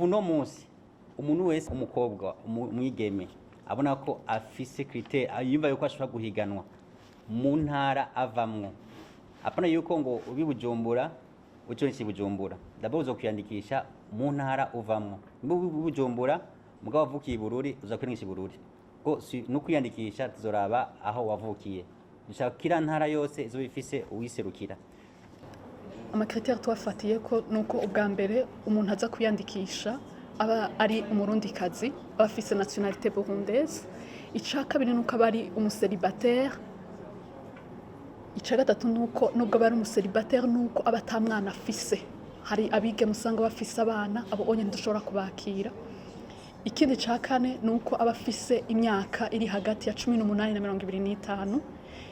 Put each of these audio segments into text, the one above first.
uno munsi umuntu wese umukobwa umwigeme abona ko afise critère yumva yuko ashobora guhiganwa mu ntara avamwo apana yuko ngo ubi Bujumbura uconse Bujumbura ndabozo kwiyandikisha mu ntara uvamwo Bujumbura mugabo wavukiye Bururi uzakwandikisha Bururi ko no kwiyandikisha tuzoraba aho wavukiye dushaka kira ntara yose izo bifise uwiserukira amakritère twafatiye ko nuko ubwa mbere umuntu aza kwiyandikisha aba ari umurundikazi abafise nationalité burundaise ica kabiri nuko aba ari umuselibatère ica gatatu nuko nubwo bari umuselibatère nuko aba atamwana afise hari abige musanga bafise abana abo onye ndushobora kubakira ikindi ca kane nuko aba afise imyaka iri hagati ya 18 na 25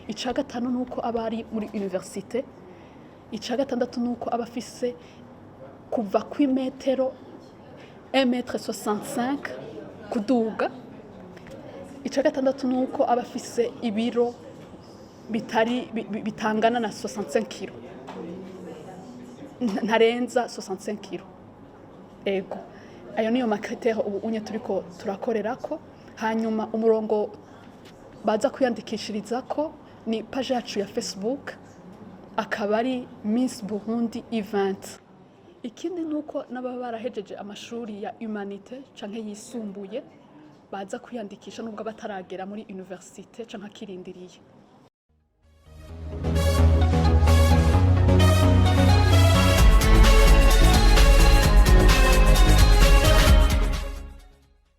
ica gatanu nuko aba ari muri université ica gatandatu nuko aba afise kuva ku metero 1m65 kuduga ica gatandatu nuko aba afise ibiro bitangana na 65 kg ntarenza 65 kg ego ayo niyo makritère ubu unye turiko turakorerako hanyuma umurongo baza kwiyandikishirizako ni page yacu ya Facebook akaba ari Miss Burundi event. Ikindi nuko n'ababa barahejeje amashuri ya humanité canke yisumbuye baza kwiyandikisha nubwo bataragera muri université canke kirindiriye.